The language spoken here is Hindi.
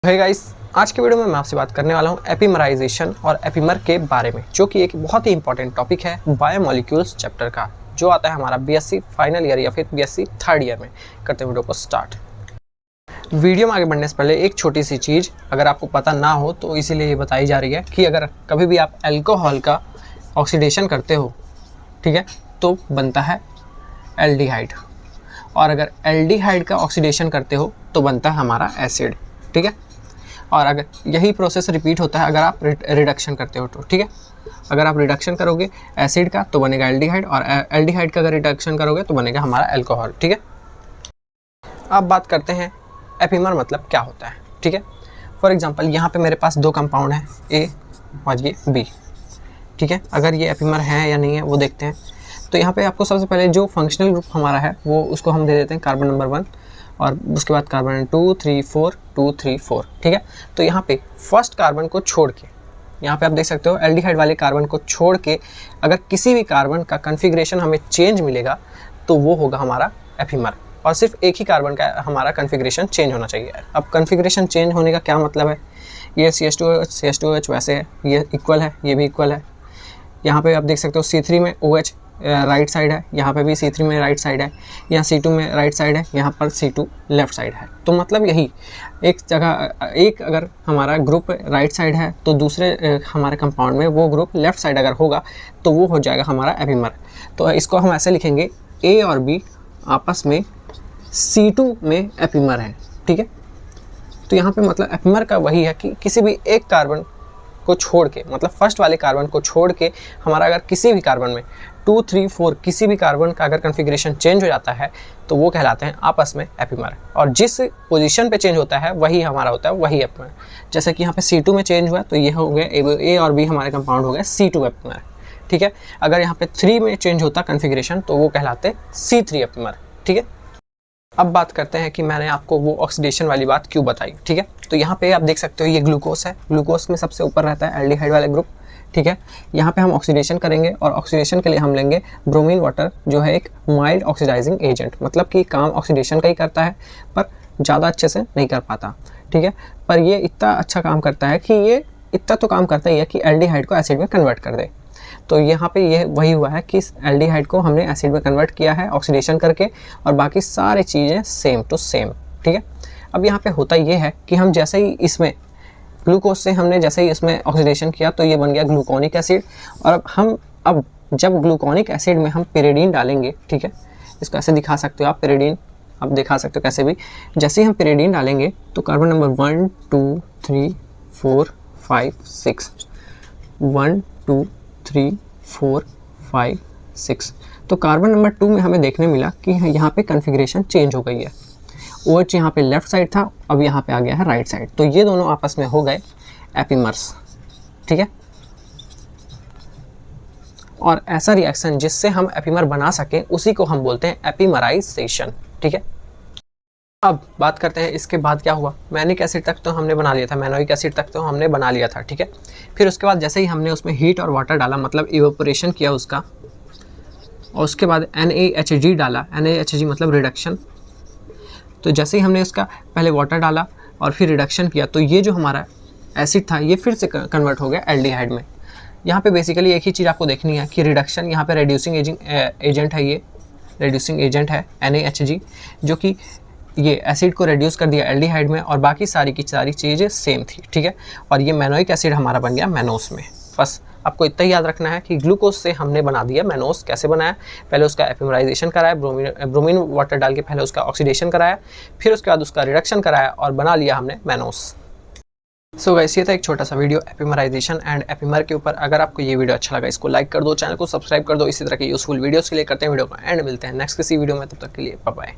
हे गाइस, आज के वीडियो में मैं आपसे बात करने वाला हूं एपिमराइजेशन और एपिमर के बारे में, जो कि एक बहुत ही इंपॉर्टेंट टॉपिक है बायोमोलिक्यूल्स चैप्टर का, जो आता है हमारा बीएससी फाइनल ईयर या फिर बीएससी थर्ड ईयर में। करते हैं वीडियो को स्टार्ट। वीडियो में आगे बढ़ने से पहले एक छोटी सी चीज़ अगर आपको पता ना हो तो इसीलिए ये बताई जा रही है कि अगर कभी भी आप अल्कोहल का ऑक्सीडेशन करते हो, ठीक है, तो बनता है एल्डिहाइड, और अगर एल्डिहाइड का ऑक्सीडेशन करते हो तो बनता है हमारा एसिड, ठीक है। और अगर यही प्रोसेस रिपीट होता है अगर आप रिडक्शन करते हो तो, ठीक है। अगर आप रिडक्शन करोगे एसिड का तो बनेगा एल्डिहाइड, और एल्डिहाइड का अगर रिडक्शन करोगे तो बनेगा हमारा अल्कोहल, ठीक है। अब बात करते हैं एपिमर मतलब क्या होता है, ठीक है। फॉर एग्जांपल यहाँ पे मेरे पास दो कंपाउंड हैं, ए और ये बी, ठीक है। अगर ये एपिमर है या नहीं है वो देखते हैं। तो यहाँ पे आपको सबसे पहले जो फंक्शनल ग्रुप हमारा है वो उसको हम दे देते हैं कार्बन नंबर 1, और उसके बाद कार्बन 2 3 4 2 3 4, ठीक है। तो यहाँ पे फर्स्ट कार्बन को छोड़ के, यहाँ पे आप देख सकते हो एल्डिहाइड वाले कार्बन को छोड़ के अगर किसी भी कार्बन का कन्फिग्रेशन हमें चेंज मिलेगा तो वो होगा हमारा एपिमर, और सिर्फ एक ही कार्बन का हमारा कन्फिग्रेशन चेंज होना चाहिए। अब कन्फिग्रेशन चेंज होने का क्या मतलब है, ये CH2OH वैसे है, ये इक्वल है, ये भी इक्वल है। यहाँ पे आप देख सकते हो C3 में OH राइट साइड है, यहाँ पे भी C3 में राइट साइड है, यहाँ C2 में राइट साइड है, यहाँ पर C2 लेफ्ट साइड है। तो मतलब यही एक जगह एक अगर हमारा ग्रुप राइट साइड है तो दूसरे हमारे कंपाउंड में वो ग्रुप लेफ्ट साइड अगर होगा तो वो हो जाएगा हमारा एपिमर। तो इसको हम ऐसे लिखेंगे, A और B आपस में C2 में एपिमर है, ठीक है। तो यहाँ पे मतलब एपिमर का वही है कि किसी भी एक कार्बन को छोड़ के, मतलब फर्स्ट वाले कार्बन को छोड़ के हमारा अगर किसी भी कार्बन में 2 3 4 किसी भी कार्बन का अगर कन्फिग्रेशन चेंज हो जाता है तो वो कहलाते हैं आपस में एपिमर, और जिस पोजीशन पे चेंज होता है वही हमारा होता है वही एपिमर। जैसे कि यहाँ पे C2 में चेंज हुआ तो ये हो गया A और B हमारे कंपाउंड हो गए C2 एपिमर, ठीक है। अगर यहाँ पे 3 में चेंज होता कन्फिग्रेशन तो वो कहलाते C3 एपिमर, ठीक है। अब बात करते हैं कि मैंने आपको वो ऑक्सीडेशन वाली बात क्यों बताई, ठीक है। तो यहाँ पे आप देख सकते हो ये ग्लूकोस है, ग्लूकोस में सबसे ऊपर रहता है एल्डिहाइड वाले ग्रुप, ठीक है। यहाँ पे हम ऑक्सीडेशन करेंगे और ऑक्सीडेशन के लिए हम लेंगे ब्रोमीन वाटर, जो है एक माइल्ड ऑक्सीडाइजिंग एजेंट, मतलब कि काम ऑक्सीडेशन का ही करता है पर ज़्यादा अच्छे से नहीं कर पाता, ठीक है। पर ये इतना अच्छा काम करता है कि ये इतना तो काम करता ही है कि एल्डिहाइड को एसिड में कन्वर्ट कर दे। तो यहाँ पे ये वही हुआ है कि एल्डिहाइड को हमने एसिड में कन्वर्ट किया है ऑक्सीडेशन करके, और बाकी सारी चीज़ें सेम टू सेम, ठीक है। अब यहाँ पे होता ये है कि हम जैसे ही इसमें ग्लूकोज से हमने जैसे ही इसमें ऑक्सीडेशन किया तो ये बन गया ग्लूकोनिक एसिड, और अब जब ग्लूकोनिक एसिड में हम पिरिडीन डालेंगे, ठीक है, इसको ऐसे दिखा सकते हो आप, पिरिडीन आप दिखा सकते हो कैसे भी। जैसे ही हम पिरिडीन डालेंगे तो कार्बन नंबर 1 2 3 4 5 6 1 2 3 4 5 6, तो कार्बन नंबर 2 में हमें देखने मिला कि यहाँ पे कन्फिग्रेशन चेंज हो गई है। OH यहाँ पे लेफ्ट साइड था, अब यहाँ पे आ गया है राइट साइड, तो ये दोनों आपस में हो गए एपिमर्स, ठीक है। और ऐसा रिएक्शन जिससे हम एपिमर बना सकें उसी को हम बोलते हैं एपिमराइजेशन, ठीक है। अब बात करते हैं इसके बाद क्या हुआ। मैनिक एसिड तक तो हमने बना लिया था, मैनोइक एसिड तक तो हमने बना लिया था, ठीक है। फिर उसके बाद जैसे ही हमने उसमें हीट और वाटर डाला, मतलब इवेपोरेशन किया उसका, और उसके बाद NaHG डाला, NaHG मतलब रिडक्शन। तो जैसे ही हमने इसका पहले वाटर डाला और फिर रिडक्शन किया तो ये जो हमारा एसिड था ये फिर से कन्वर्ट हो गया एल्डिहाइड में। यहाँ पे बेसिकली एक ही चीज़ आपको देखनी है कि रिडक्शन, यहाँ पे रेड्यूसिंग एजेंट है, ये रेड्यूसिंग एजेंट है NaHG, जो कि ये एसिड को रेड्यूस कर दिया एल्डिहाइड में, और बाकी सारी की सारी चीज़ें सेम थी, ठीक है। और ये मैनोइक एसिड हमारा बन गया मैनोस में। बस आपको इतना ही याद रखना है कि ग्लूकोज से हमने बना दिया मैनोस। कैसे बनाया, पहले उसका एपिमराइजेशन कराया, ब्रोमीन वाटर डाल के पहले उसका ऑक्सीडेशन कराया, फिर उसके बाद उसका रिडक्शन कराया और बना लिया हमने मैनोस। सो गाइस, ये था एक छोटा सा वीडियो एपिमराइजेशन एंड एपिमर के ऊपर। अगर आपको ये वीडियो अच्छा लगा इसको लाइक कर दो, चैनल को सब्सक्राइब कर दो। इसी तरह के यूजफुल वीडियोस के लिए करते हैं वीडियो को एंड मिलते हैं नेक्स्ट किसी वीडियो में, तब तक के लिए बाय बाय।